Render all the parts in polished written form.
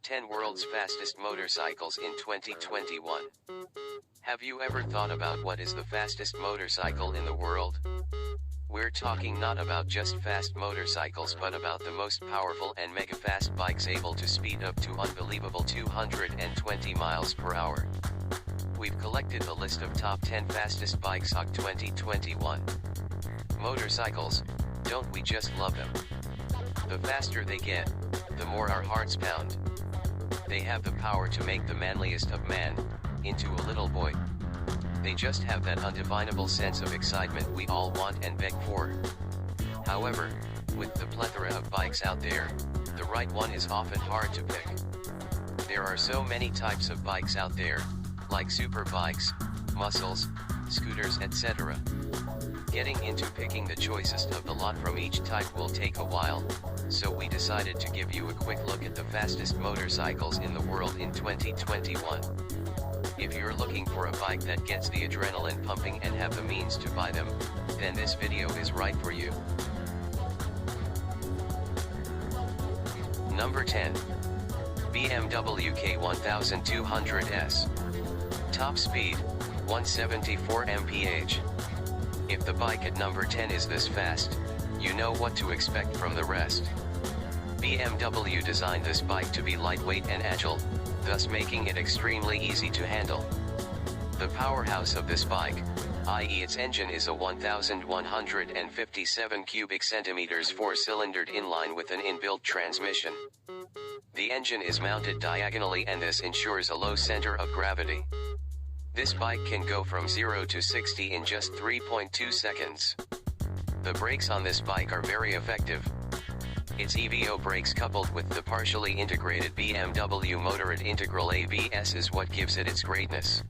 10 World's Fastest Motorcycles in 2021. Have you ever thought about what is the fastest motorcycle in the world? We're talking not about just fast motorcycles but about the most powerful and mega fast bikes able to speed up to unbelievable 220 miles per hour. We've collected the list of top 10 fastest bikes of 2021. Motorcycles, don't we just love them? The faster they get, the more our hearts pound. They have the power to make the manliest of man into a little boy. They just have that undefinable sense of excitement we all want and beg for. However, with the plethora of bikes out there, the right one is often hard to pick. There are so many types of bikes out there, like super bikes, muscles, scooters, etc. Getting into picking the choicest of the lot from each type will take a while, so we decided to give you a quick look at the fastest motorcycles in the world in 2021. If you're looking for a bike that gets the adrenaline pumping and have the means to buy them, then this video is right for you. Number 10. BMW K1200S. Top speed, 174 mph. If the bike at number 10 is this fast, you know what to expect from the rest. BMW designed this bike to be lightweight and agile, thus making it extremely easy to handle. The powerhouse of this bike, i.e. its engine, is a 1,157 cubic centimeters 4-cylindered inline with an inbuilt transmission. The engine is mounted diagonally and this ensures a low center of gravity. This bike can go from 0 to 60 in just 3.2 seconds. The brakes on this bike are very effective. Its EVO brakes coupled with the partially integrated BMW Motorrad integral ABS is what gives it its greatness.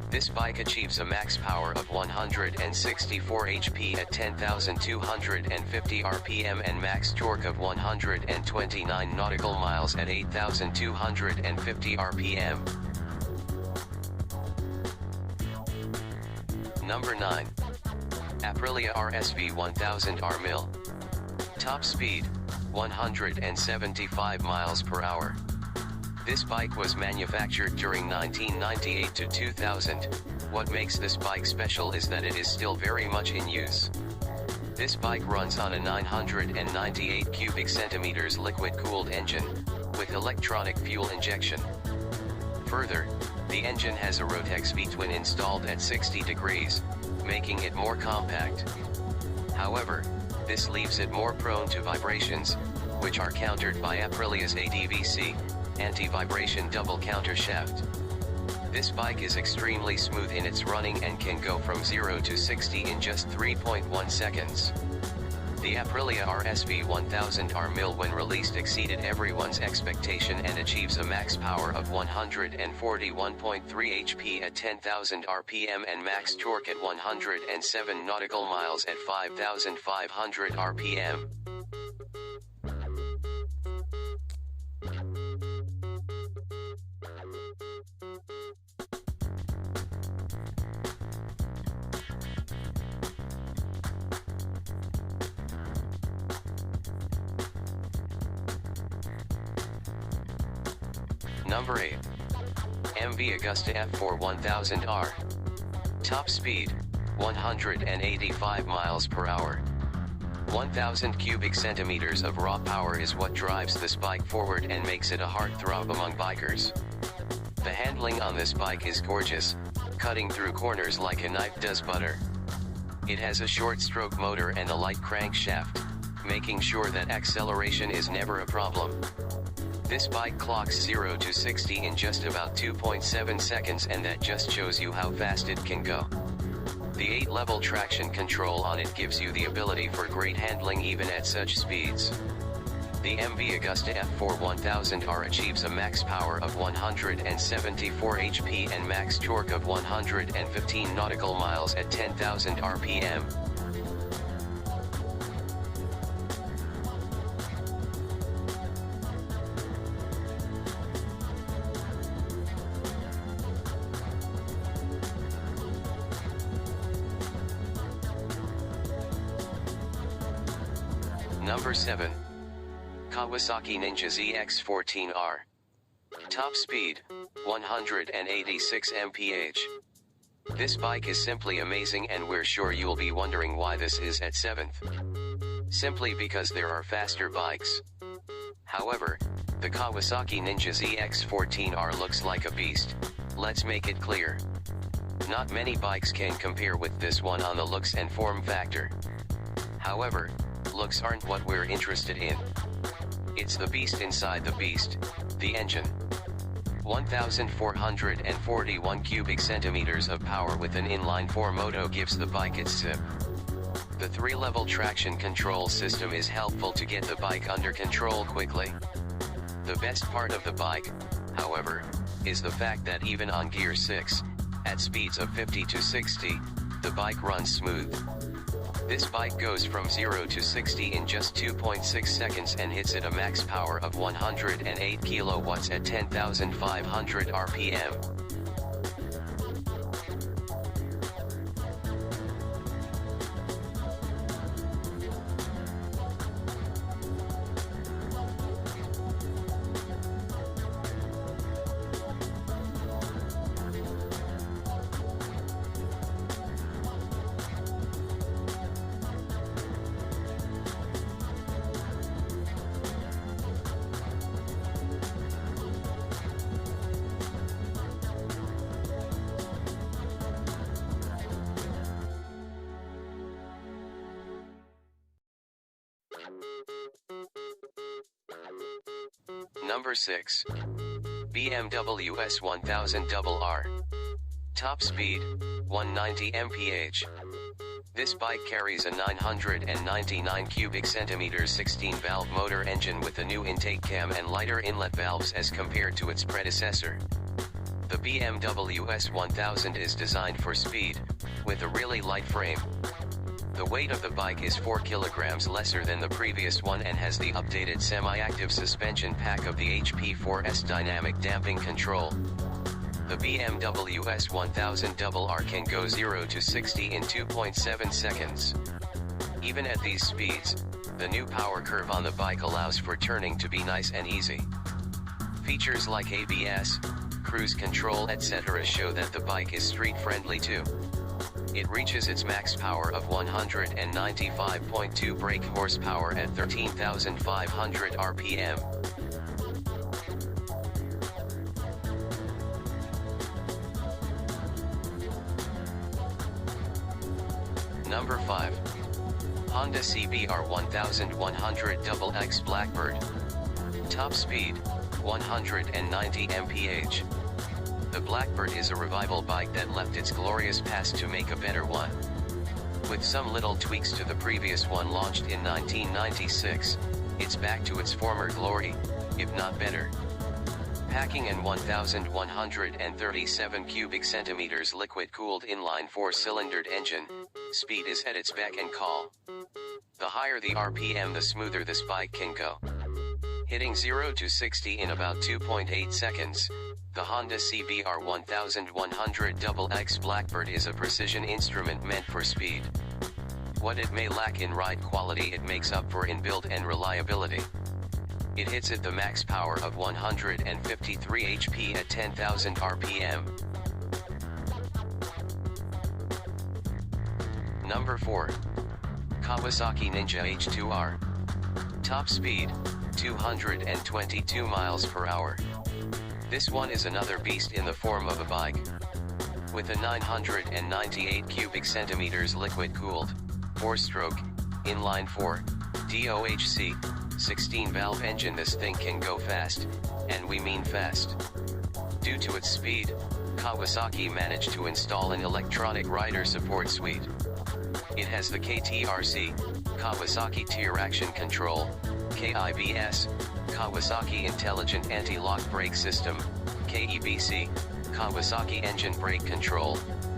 This bike achieves a max power of 164 HP at 10,250 RPM and max torque of 129 nautical miles at 8,250 RPM. Number 9. Aprilia RSV 1000R Mille. Top speed, 175 miles per hour. This bike was manufactured during 1998 to 2000. What makes this bike special is that it is still very much in use. This bike runs on a 998 cubic centimeters liquid-cooled engine, with electronic fuel injection. Further, the engine has a Rotex V-twin installed at 60 degrees, making it more compact. However, this leaves it more prone to vibrations, which are countered by Aprilia's ADVC, anti-vibration double countershaft. This bike is extremely smooth in its running and can go from 0 to 60 in just 3.1 seconds. The Aprilia RSV 1000R Mille when released exceeded everyone's expectation and achieves a max power of 141.3 HP at 10,000 RPM and max torque at 107 nautical miles at 5,500 RPM. Number 8. MV Agusta F4 1000R. Top speed, 185 miles per hour. 1,000 cubic centimeters of raw power is what drives this bike forward and makes it a heartthrob among bikers. The handling on this bike is gorgeous, cutting through corners like a knife does butter. It has a short stroke motor and a light crankshaft, making sure that acceleration is never a problem. This bike clocks 0 to 60 in just about 2.7 seconds, and that just shows you how fast it can go. The 8-level traction control on it gives you the ability for great handling even at such speeds. The MV Agusta F4 1000R achieves a max power of 174 HP and max torque of 115 nautical miles at 10,000 RPM. Number 7. Kawasaki Ninja ZX14R. Top speed, 186 mph. This bike is simply amazing, and we're sure you'll be wondering why this is at 7th. Simply because there are faster bikes. However, the Kawasaki Ninja ZX-14R looks like a beast. Let's make it clear. Not many bikes can compare with this one on the looks and form factor. However, looks aren't what we're interested in. It's the beast inside the beast, the engine. 1,441 cubic centimeters of power with an inline 4 motor gives the bike its zip. The 3-level traction control system is helpful to get the bike under control quickly. The best part of the bike, however, is the fact that even on gear 6, at speeds of 50 to 60, the bike runs smooth. This bike goes from 0 to 60 in just 2.6 seconds and hits at a max power of 108 kilowatts at 10,500 RPM. Number 6. BMW S1000RR. Top speed, 190 mph. This bike carries a 999 cubic centimeters 16-valve motor engine with a new intake cam and lighter inlet valves as compared to its predecessor. The BMW S1000 is designed for speed, with a really light frame. The weight of the bike is 4 kilograms lesser than the previous one and has the updated semi-active suspension pack of the HP4S dynamic damping control. The BMW S1000RR can go 0 to 60 in 2.7 seconds. Even at these speeds, the new power curve on the bike allows for turning to be nice and easy. Features like ABS, cruise control etc. show that the bike is street-friendly too. It reaches its max power of 195.2 brake horsepower at 13,500 RPM. Number 5. Honda CBR 1100 XX Blackbird. Top speed, 190 mph. The Blackbird is a revival bike that left its glorious past to make a better one. With some little tweaks to the previous one launched in 1996, it's back to its former glory, if not better. Packing an 1,137 cubic centimeters liquid-cooled inline 4-cylindered engine, speed is at its beck and call. The higher the RPM, the smoother this bike can go. Hitting 0 to 60 in about 2.8 seconds, the Honda CBR 1100 XX Blackbird is a precision instrument meant for speed. What it may lack in ride quality it makes up for in build and reliability. It hits at the max power of 153 HP at 10,000 RPM. Number 4. Kawasaki Ninja H2R. Top speed, 222 miles per hour. This one is another beast in the form of a bike. With a 998 cubic centimeters liquid-cooled, 4-stroke, inline 4, DOHC, 16-valve engine, this thing can go fast, and we mean fast. Due to its speed, Kawasaki managed to install an electronic rider support suite. It has the KTRC, Kawasaki Traction Control, KIBS, Kawasaki Intelligent Anti-Lock Brake System, KEBC, Kawasaki Engine Brake Control,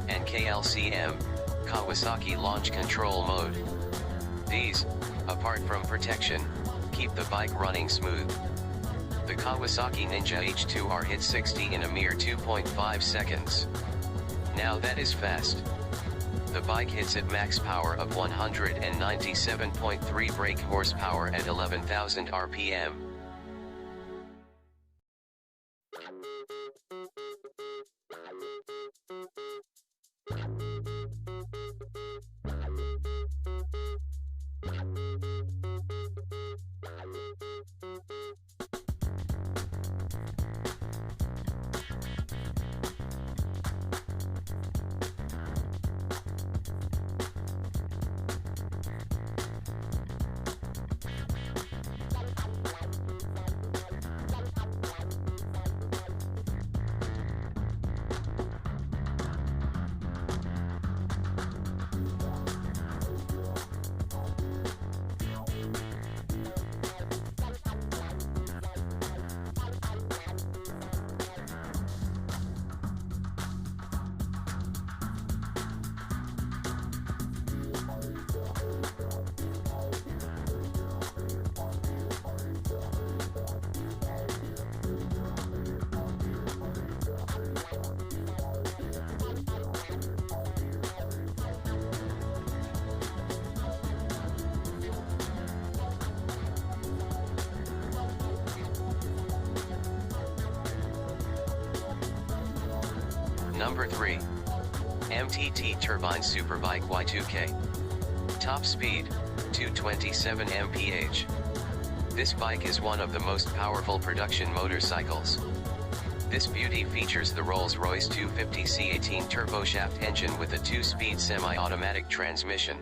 and KLCM, Kawasaki Launch Control Mode. These, apart from protection, keep the bike running smooth. The Kawasaki Ninja H2R hit 60 in a mere 2.5 seconds. Now that is fast. The bike hits at max power of 197.3 brake horsepower at 11,000 RPM. Number 3. MTT Turbine Superbike Y2K. Top speed, 227 mph. This bike is one of the most powerful production motorcycles. This beauty features the Rolls-Royce 250 C18 turboshaft engine with a 2-speed semi-automatic transmission.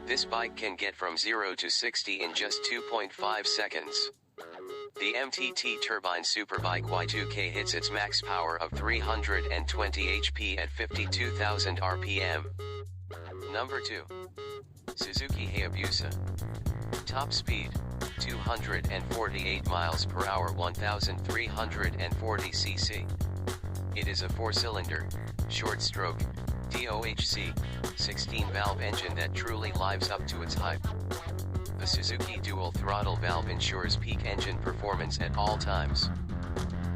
This bike can get from 0 to 60 in just 2.5 seconds. The MTT Turbine Superbike Y2K hits its max power of 320 HP at 52,000 RPM. Number 2. Suzuki Hayabusa. Top speed, 248 miles per hour, 1,340 cc. It is a 4-cylinder, short-stroke, DOHC, 16-valve engine that truly lives up to its hype. The Suzuki dual throttle valve ensures peak engine performance at all times.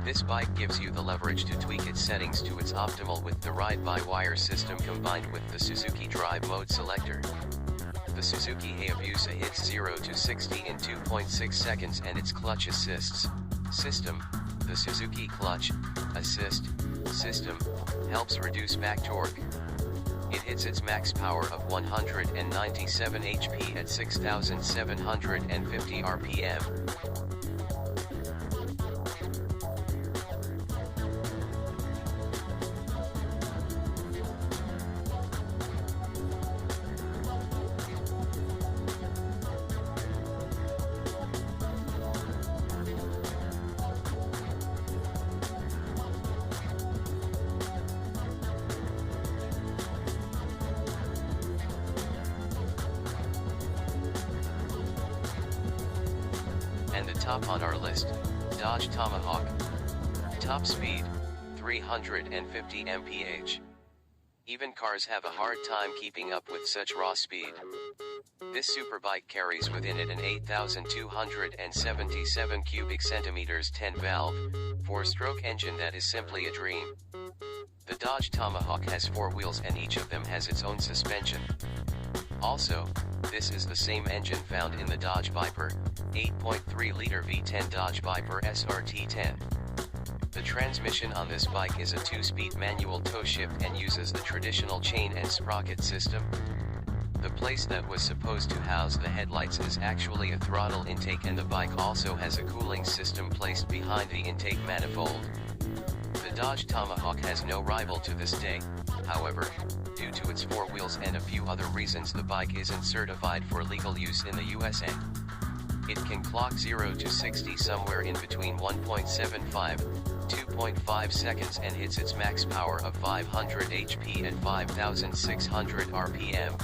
This bike gives you the leverage to tweak its settings to its optimal with the ride-by-wire system combined with the Suzuki Drive Mode selector. The Suzuki Hayabusa hits 0 to 60 in 2.6 seconds, and its clutch assists system, the Suzuki Clutch Assist system, helps reduce back torque. It hits its max power of 197 HP at 6,750 RPM. And the top on our list, Dodge Tomahawk. Top speed, 350 mph. Even cars have a hard time keeping up with such raw speed. This superbike carries within it an 8,277 cubic centimeters 10-valve, 4-stroke engine that is simply a dream. The Dodge Tomahawk has 4 wheels and each of them has its own suspension. Also, this is the same engine found in the Dodge Viper, 8.3-liter V10 Dodge Viper SRT10. The transmission on this bike is a 2-speed manual toe shift and uses the traditional chain and sprocket system. The place that was supposed to house the headlights is actually a throttle intake, and the bike also has a cooling system placed behind the intake manifold. The Dodge Tomahawk has no rival to this day. However, due to its 4 wheels and a few other reasons, the bike isn't certified for legal use in the USA. It can clock 0 to 60 somewhere in between 1.75–2.5 seconds and hits its max power of 500 HP at 5,600 RPM.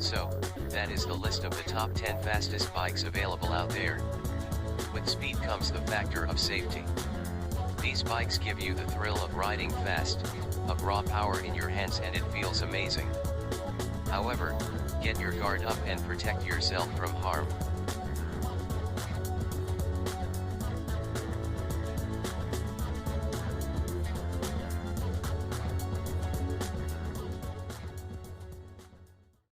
So, that is the list of the top 10 fastest bikes available out there. With speed comes the factor of safety. These bikes give you the thrill of riding fast, of raw power in your hands, and it feels amazing. However, get your guard up and protect yourself from harm.